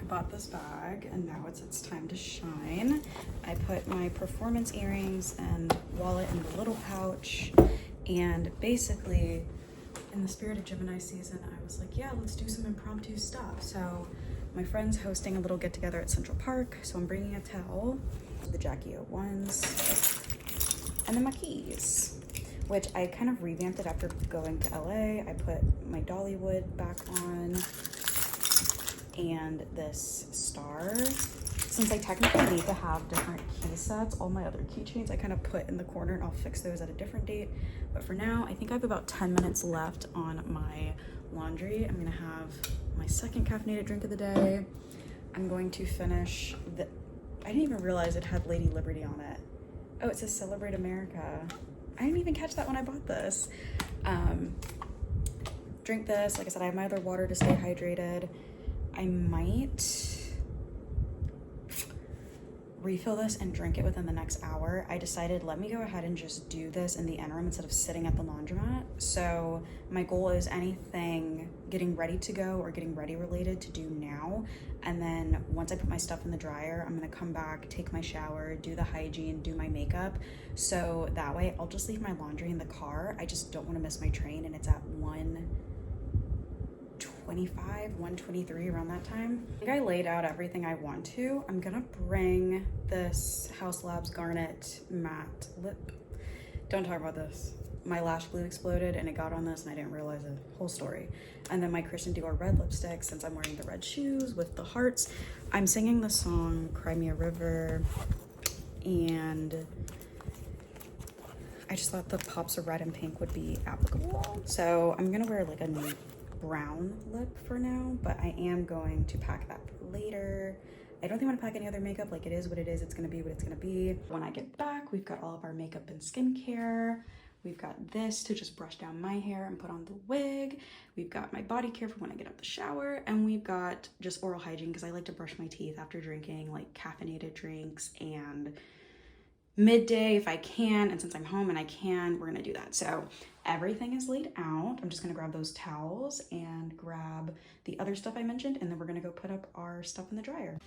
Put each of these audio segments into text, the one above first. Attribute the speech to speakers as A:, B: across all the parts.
A: bought this bag and now it's time to shine. I put my performance earrings and wallet in the little pouch, and basically in the spirit of Gemini season, I was like, yeah, let's do some impromptu stuff. So my friend's hosting a little get together at Central Park, so I'm bringing a towel, the Jackie O ones, and then my keys, which I kind of revamped it after going to LA. I put my Dollywood back on and this star. Since I technically need to have different key sets, all my other keychains I kind of put in the corner, and I'll fix those at a different date. But for now, I think I have about 10 minutes left on my laundry. I'm gonna have my second caffeinated drink of the day. I'm going to finish the, I didn't even realize it had Lady Liberty on it. Oh, it says Celebrate America. I didn't even catch that when I bought this. Drink this. Like I said, I have my other water to stay hydrated. I might refill this and drink it within the next hour. I decided, let me go ahead and just do this in the interim instead of sitting at the laundromat. So my goal is anything getting ready to go or getting ready related to do now. And then once I put my stuff in the dryer, I'm gonna come back, take my shower, do the hygiene, do my makeup. So that way I'll just leave my laundry in the car. I just don't wanna miss my train, and it's at 1:25, 1:23, around that time. I think I laid out everything I want to. I'm gonna bring this House Labs Garnet Matte Lip. Don't talk about this. My lash glue exploded and it got on this and I didn't realize the whole story. And then my Christian Dior red lipstick, since I'm wearing the red shoes with the hearts. I'm singing the song Cry Me a River, and I just thought the pops of red and pink would be applicable. So I'm gonna wear like a nude brown lip for now, but I am going to pack that later. I don't think I'm gonna pack any other makeup. Like, it is what it is. It's gonna be what it's gonna be. When I get back, we've got all of our makeup and skincare. We've got this to just brush down my hair and put on the wig. We've got my body care for when I get out the shower, and we've got just oral hygiene because I like to brush my teeth after drinking like caffeinated drinks and midday if I can. And since I'm home and I can, we're gonna do that. So everything is laid out. I'm just gonna grab those towels and grab the other stuff I mentioned, and then we're gonna go put up our stuff in the dryer.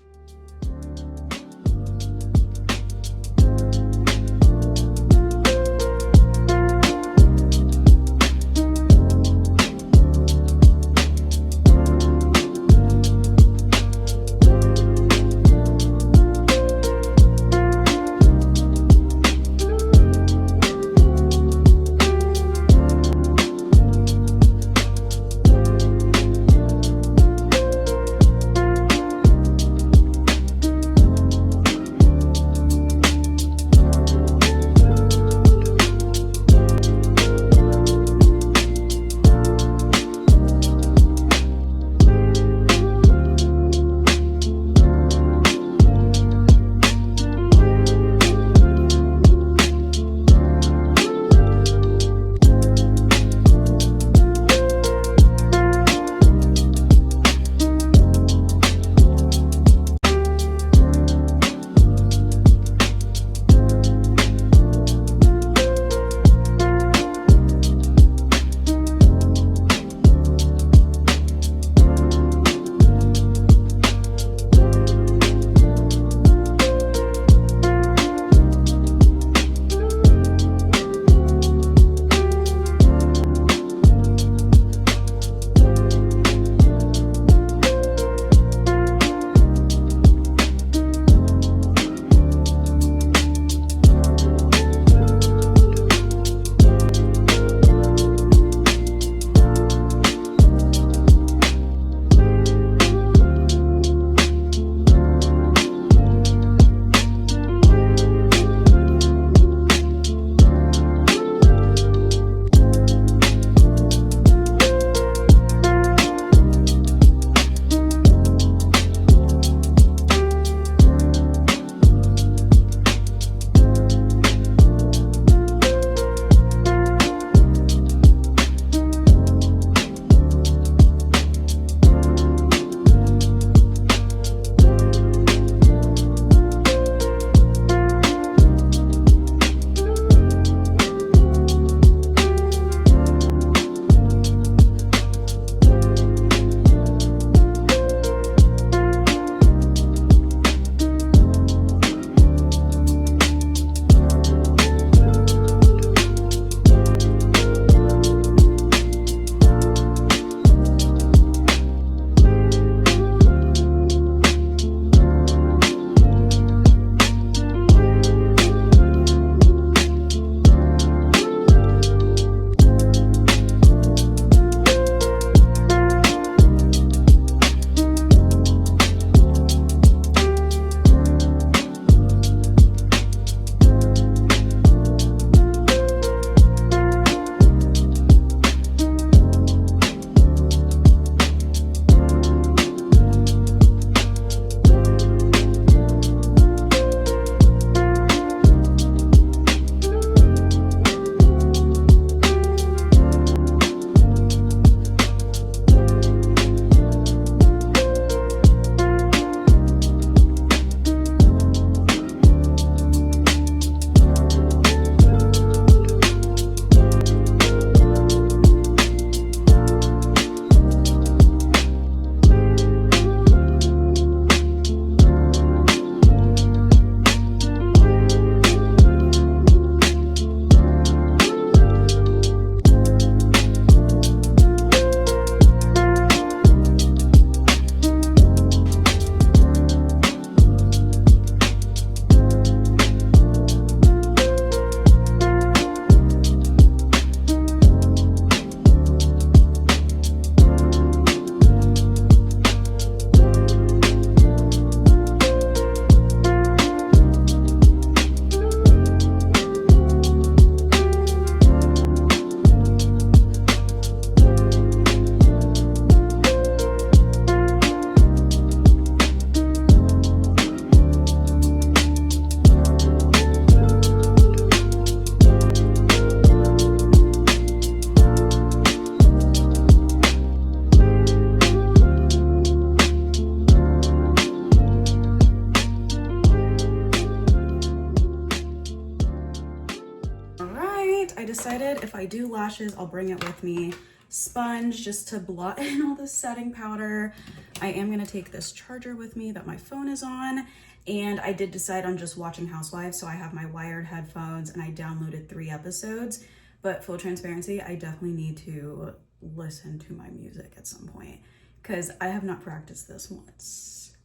A: decided if I do lashes, I'll bring it with me. Sponge just to blot in all the setting powder. I am gonna take this charger with me that my phone is on. And I did decide on just watching Housewives, so I have my wired headphones and I downloaded 3 episodes. But full transparency, I definitely need to listen to my music at some point because I have not practiced this once.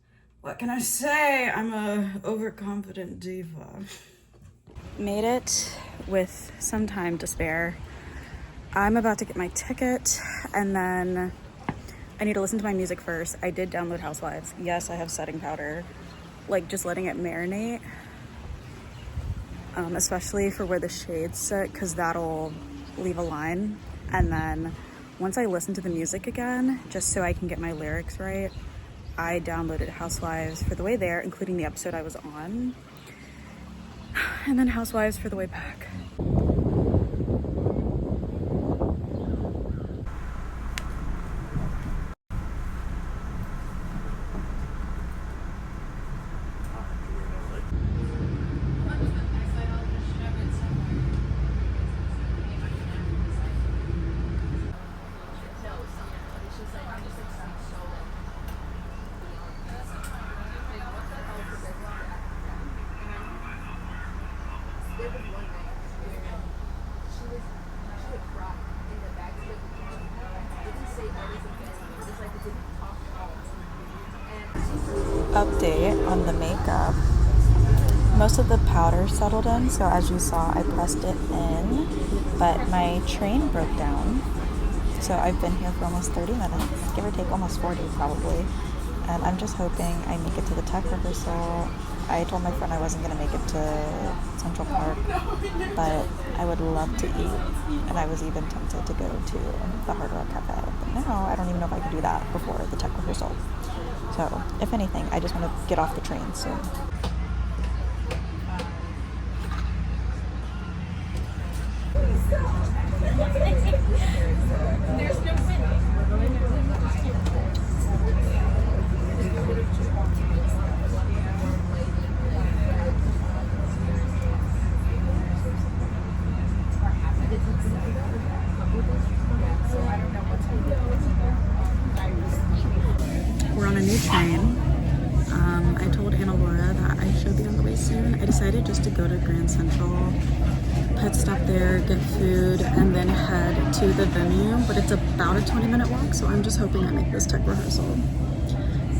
A: What can I say? I'm a overconfident diva. Made it with some time to spare. I'm about to get my ticket and then I need to listen to my music first. I did download Housewives. Yes, I have setting powder. Like just letting it marinate, especially for where the shades sit, because that'll leave a line. And then once I listen to the music again, just so I can get my lyrics right, I downloaded Housewives for the way there, including the episode I was on, and then Housewives for the way back. Update on the makeup. Most of the powder settled in, so as you saw, I pressed it in, but my train broke down. So I've been here for almost 30 minutes, give or take almost 40 probably. And I'm just hoping I make it to the tech rehearsal. I told my friend I wasn't going to make it to Central Park, but I would love to eat. And I was even tempted to go to the Hard Rock Cafe. But now I don't even know if I can do that before the tech rehearsal. So, if anything, I just want to get off the train soon. We're on a new train. I told Anna Laura that I should be on the way soon. I decided just to go to Grand Central, pit stop there, get food, and then head to the venue, but it's about a 20-minute walk, so I'm just hoping I make this tech rehearsal.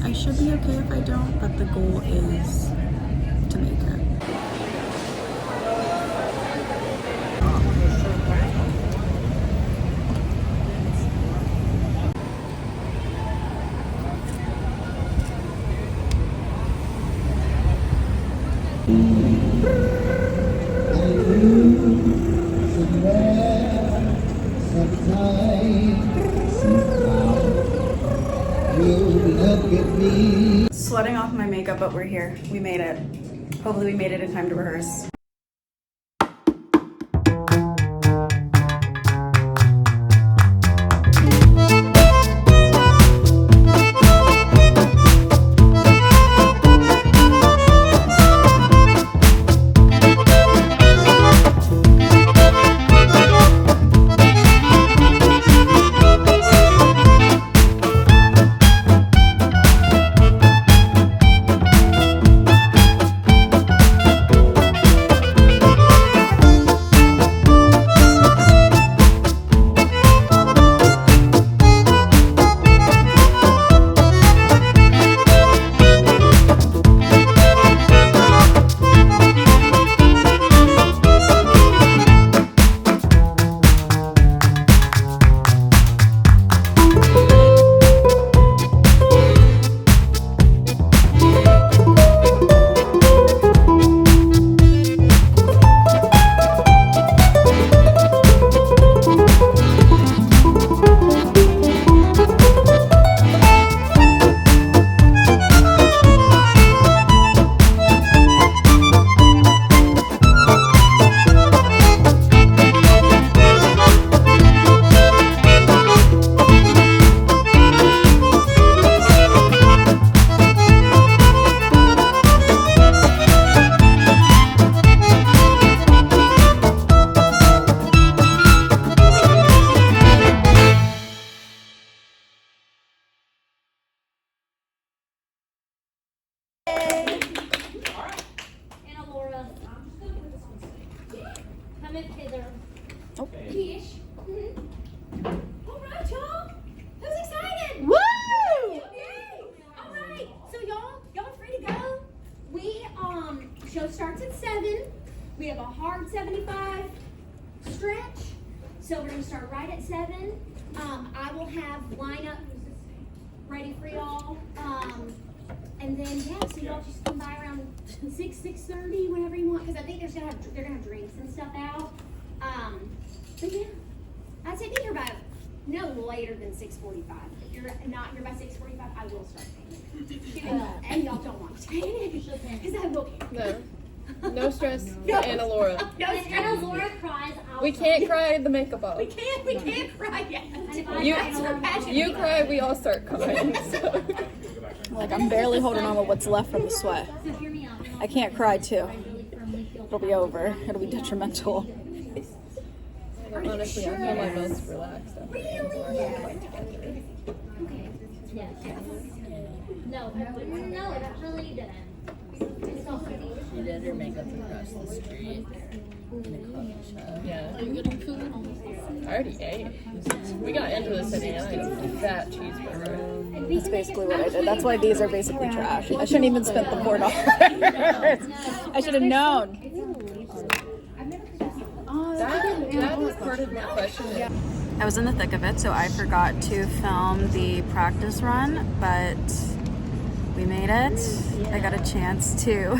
A: I should be okay if I don't, but the goal is to make it. Sweating off my makeup, but we're here. We made it. Hopefully we made it in time to rehearse.
B: show starts at 7. We have a hard 75 stretch. So we're gonna start right at 7. I will have lineup ready for y'all. And then so y'all just come by around 6:30, whenever you want, because I think they're gonna have drinks and stuff out. But yeah, I'd say be here by no later than 6:45. If you're not here by 6:45, I will start paying. And y'all don't want to pay because I will pay.
C: No stress, Anna Laura.
B: No stress.
D: Anna Laura cries.
C: We can't cry the makeup off.
B: We can't cry yet.
C: You cry, we all start crying. So.
A: Like, I'm barely holding on with what's left from the sweat. I can't cry too. It'll be over. It'll be detrimental.
C: Honestly, I feel my most relaxed.
D: No, it actually didn't.
E: You did your makeup across the street in a coffee shop.
C: Yeah.
E: Are you getting food?
C: I already ate. We got into the city and I ate a fat cheeseburger.
A: That's basically what I did. That's why these are basically trash. I shouldn't even spent the $4. I should have known.
C: That was part of my question.
A: I was in the thick of it, so I forgot to film the practice run, but we made it. I got a chance to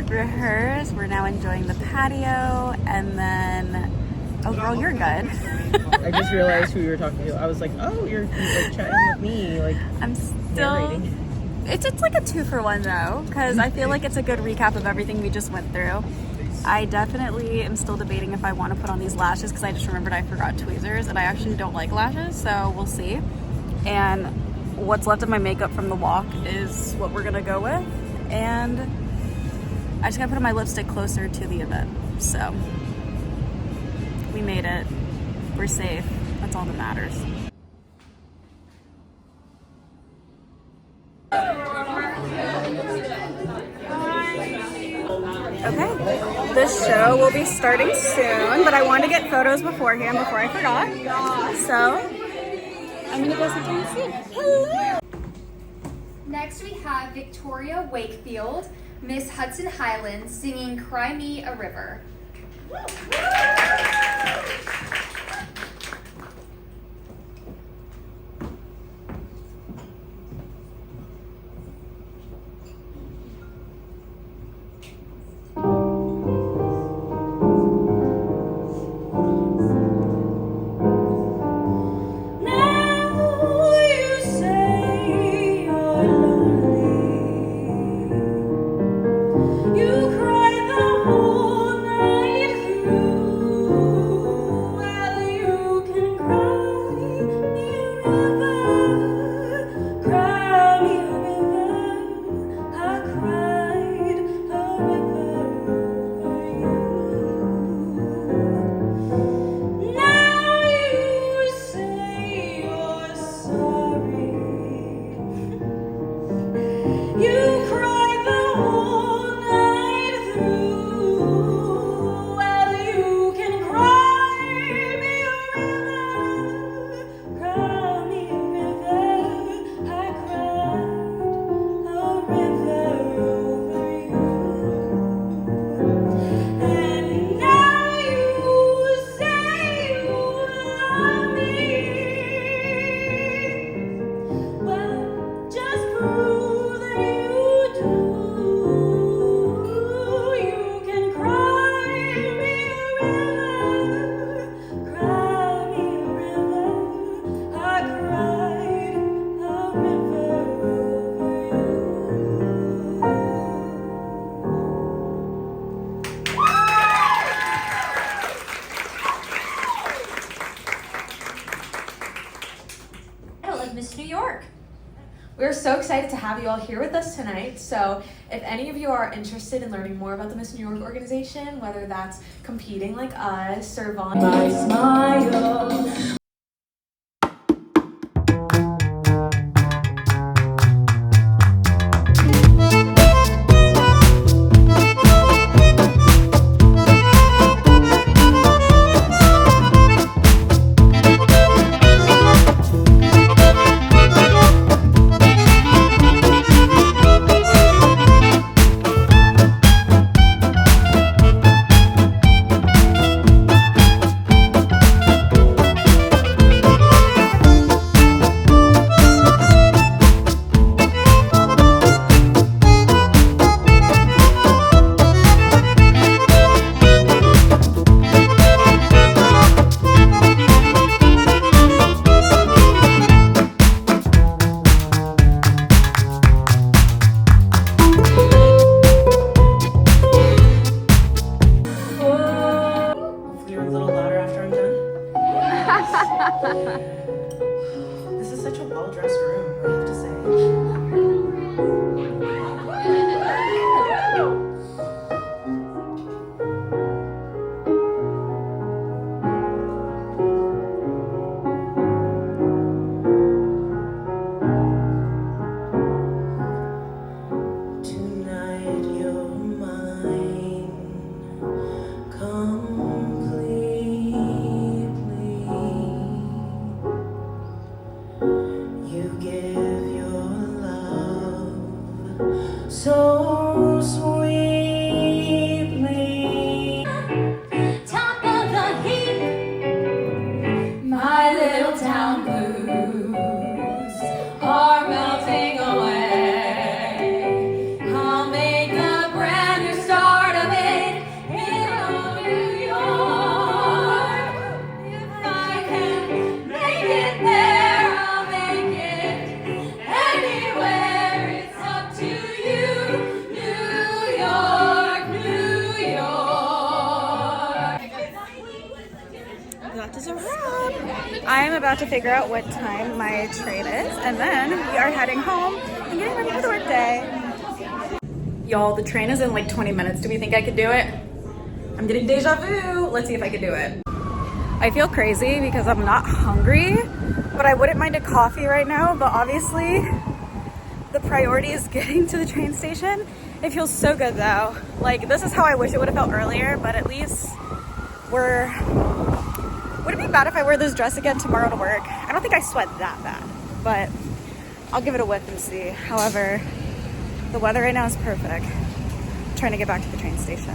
A: rehearse. We're now enjoying the patio, and then, oh girl, you're good.
E: I just realized who you were talking to. I was like, oh, you're like chatting with me. Like,
A: I'm still
E: narrating.
A: It's like a 2-for-1 though, because I feel like it's a good recap of everything we just went through. I definitely am still debating if I want to put on these lashes because I just remembered I forgot tweezers and I actually don't like lashes, so we'll see. And what's left of my makeup from the walk is what we're gonna go with, and I just gotta put on my lipstick closer to the event. So we made it. We're safe. That's all that matters. Okay, this show will be starting soon, but I wanted to get photos beforehand before I forgot. So I'm gonna go sit down and see. Hello.
F: Next we have Victoria Wakefield, Miss Hudson Highlands, singing Cry Me a River.
G: We're so excited to have you all here with us tonight. So if any of you are interested in learning more about the Miss New York organization, whether that's competing like us or volunteering, smile. so sweetly.
D: Top of the heap.
G: My little town blues are melting away. I'll make a brand new start of it in New York. If I can make it there, I'll make it anywhere. It's up to you, New York, New York.
A: That is a wrap. I'm about to figure out what time my train is, and then we are heading home and getting ready for the workday. Y'all, the train is in like 20 minutes. Do we think I could do it? I'm getting deja vu. Let's see if I could do it. I feel crazy because I'm not hungry, but I wouldn't mind a coffee right now, but obviously the priority is getting to the train station. It feels so good though. Like, this is how I wish it would have felt earlier, but at least would it be bad if I wear this dress again tomorrow to work? I don't think I sweat that bad, but I'll give it a whiff and see. However, the weather right now is perfect. I'm trying to get back to the train station.